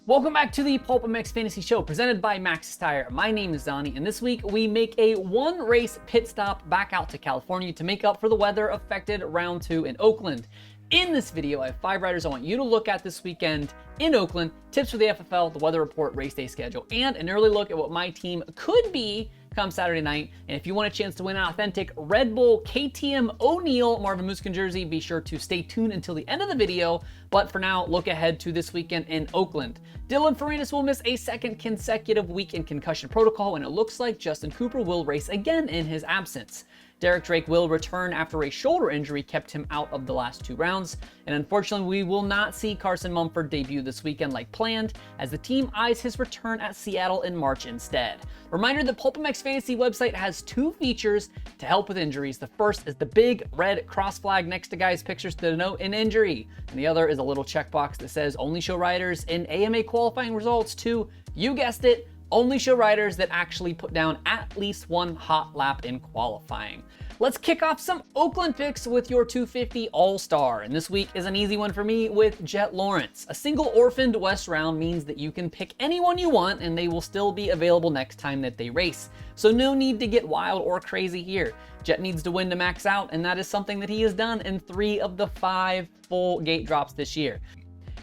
Welcome back to the PulpMX Fantasy Show presented by Maxxis Tire. My name is Donnie, and this week we make a one-race pit stop back out to California to make up for the weather-affected round 2 in Oakland. In this video, I have 5 riders I want you to look at this weekend in Oakland, tips for the FFL, the weather report, race day schedule, and an early look at what my team could be come Saturday night. And if you want a chance to win an authentic Red Bull KTM O'Neal Marvin Musquin jersey, be sure to stay tuned until the end of the video. But for now, look ahead to this weekend in Oakland. Dylan Farinas will miss a second consecutive week in concussion protocol, and it looks like Justin Cooper will race again in his absence. Derek Drake will return after a shoulder injury kept him out of the last 2 rounds. And unfortunately, we will not see Carson Mumford debut this weekend like planned, as the team eyes his return at Seattle in March instead. Reminder, the PulpMX Fantasy website has 2 features to help with injuries. The first is the big red cross flag next to guys' pictures to denote an injury. And the other is a little checkbox that says only show riders in AMA qualifying results to, you guessed it, only show riders that actually put down at least 1 hot lap in qualifying. Let's kick off some Oakland picks with your 250 All-Star. And this week is an easy one for me with Jet Lawrence. A single orphaned West round means that you can pick anyone you want and they will still be available next time that they race. So no need to get wild or crazy here. Jet needs to win to max out, and that is something that he has done in 3 of the 5 full gate drops this year.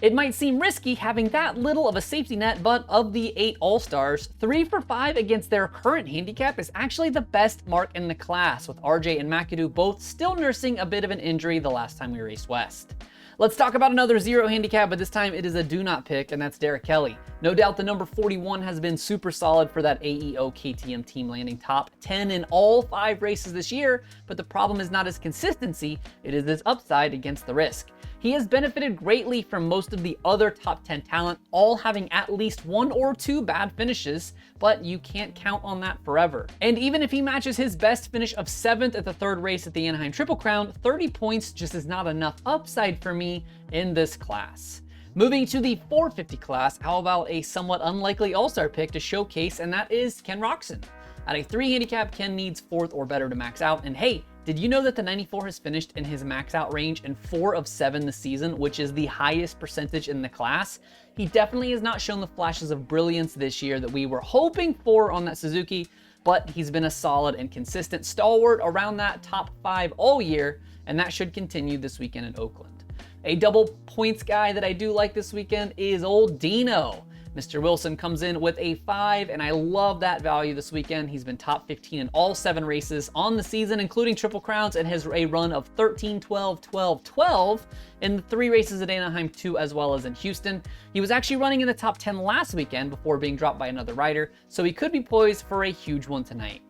It might seem risky having that little of a safety net, but of the 8 All-Stars, 3 for 5 against their current handicap is actually the best mark in the class, with RJ and McAdoo both still nursing a bit of an injury the last time we raced West. Let's talk about another 0 handicap, but this time it is a do not pick, and that's Derek Kelly. No doubt the number 41 has been super solid for that AEO KTM team, landing top 10 in all 5 races this year, but the problem is not his consistency, it is his upside against the risk. He has benefited greatly from most of the other top 10 talent, all having at least 1 or 2 bad finishes, but you can't count on that forever. And even if he matches his best finish of 7th at the 3rd race at the Anaheim Triple Crown, 30 points just is not enough upside for me in this class. Moving to the 450 class, how about a somewhat unlikely all-star pick to showcase, and that is Ken Roczen. At a 3 handicap, Ken needs 4th or better to max out, and hey, did you know that the 94 has finished in his max out range in 4 of 7 this season, which is the highest percentage in the class? He definitely has not shown the flashes of brilliance this year that we were hoping for on that Suzuki, but he's been a solid and consistent stalwart around that top 5 all year, and that should continue this weekend in Oakland. A double points guy that I do like this weekend is old Dino. Mr. Wilson comes in with a 5, and I love that value this weekend. He's been top 15 in all 7 races on the season, including Triple Crowns, and has a run of 13, 12, 12, 12 in the 3 races at Anaheim 2 as well as in Houston. He was actually running in the top 10 last weekend before being dropped by another rider, so he could be poised for a huge one tonight.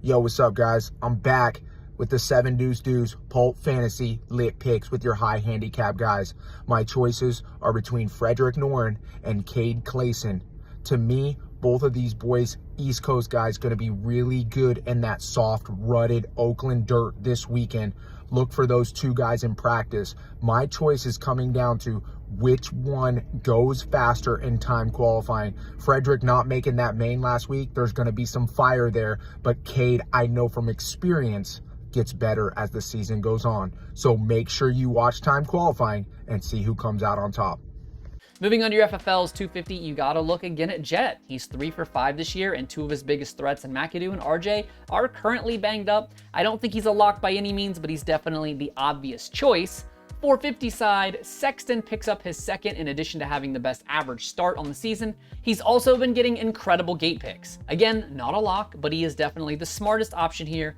Yo, what's up, guys? I'm back with the 7Deuce Pulp Fantasy Lit Picks with your high handicap guys. My choices are between Frederick Noren and Cade Clayson. To me, both of these boys, East Coast guys, going to be really good in that soft, rutted Oakland dirt this weekend. Look for those 2 guys in practice. My choice is coming down to which one goes faster in time qualifying. Frederick not making that main last week, there's going to be some fire there, but Cade, I know from experience, gets better as the season goes on. So make sure you watch time qualifying and see who comes out on top. Moving on to your FFL's 250, you gotta look again at Jet. He's 3 for 5 this year, and 2 of his biggest threats in McAdoo and RJ are currently banged up. I don't think he's a lock by any means, but he's definitely the obvious choice. 450 side, Sexton picks up his 2nd in addition to having the best average start on the season. He's also been getting incredible gate picks. Again, not a lock, but he is definitely the smartest option here.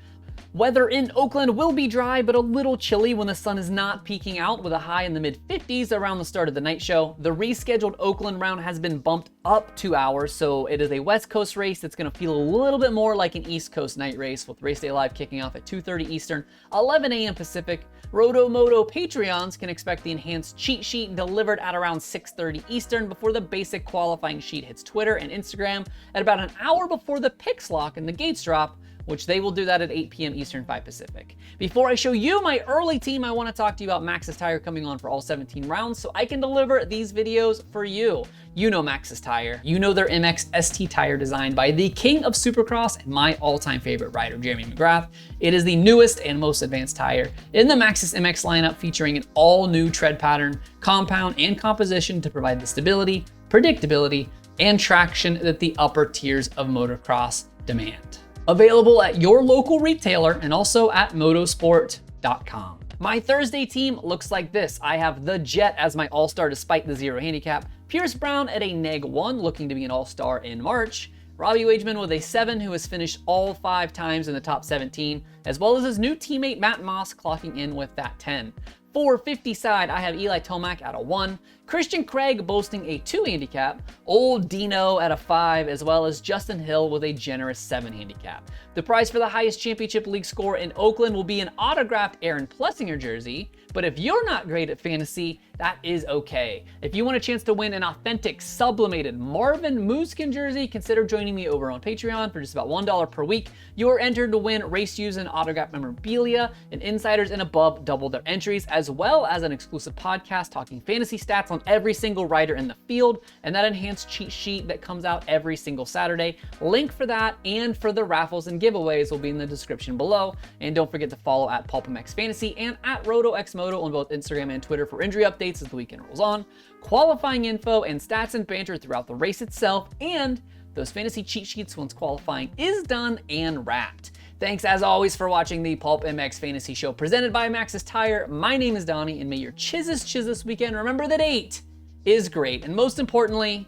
Weather in Oakland will be dry, but a little chilly when the sun is not peeking out, with a high in the mid-50s around the start of the night show. The rescheduled Oakland round has been bumped up 2 hours, so it is a West Coast race that's going to feel a little bit more like an East Coast night race, with Race Day Live kicking off at 2:30 Eastern, 11 a.m. Pacific. RotoMoto Patreons can expect the enhanced cheat sheet delivered at around 6:30 Eastern before the basic qualifying sheet hits Twitter and Instagram at about an hour before the picks lock and the gates drop, which they will do that at 8 p.m. Eastern, 5 Pacific. Before I show you my early team, I want to talk to you about Maxxis Tire coming on for all 17 rounds so I can deliver these videos for you. You know Maxxis Tire. You know their MX ST tire designed by the king of Supercross and my all-time favorite rider, Jeremy McGrath. It is the newest and most advanced tire in the Maxxis MX lineup, featuring an all-new tread pattern, compound, and composition to provide the stability, predictability, and traction that the upper tiers of motocross demand. Available at your local retailer and also at motosport.com. My Thursday team looks like this. I have the Jet as my all-star despite the 0 handicap, Pierce Brown at a -1, looking to be an all-star in March, Robbie Wageman with a 7, who has finished all 5 times in the top 17, as well as his new teammate Matt Moss clocking in with that 10. 450 side, I have Eli Tomac at a 1, Christian Craig boasting a 2 handicap, Old Dino at a 5, as well as Justin Hill with a generous 7 handicap. The prize for the highest championship league score in Oakland will be an autographed Aaron Plessinger jersey, but if you're not great at fantasy, that is okay. If you want a chance to win an authentic sublimated Marvin Mooskin jersey, consider joining me over on Patreon for just about $1 per week. You are entered to win race use and autographed memorabilia, and insiders and above double their entries, as well as an exclusive podcast talking fantasy stats on every single rider in the field, and that enhanced cheat sheet that comes out every single Saturday. Link for that and for the raffles and giveaways will be in the description below. And don't forget to follow at PulpMX Fantasy and at RotoMoto on both Instagram and Twitter for injury updates as the weekend rolls on, qualifying info and stats and banter throughout the race itself, and those fantasy cheat sheets once qualifying is done and wrapped. Thanks as always for watching the PulpMX Fantasy Show presented by Maxxis Tire. My name is Donnie, and may your chiz this weekend. Remember that 8 is great, and most importantly,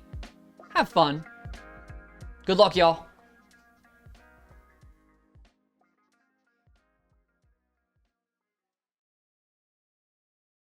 have fun. Good luck, y'all.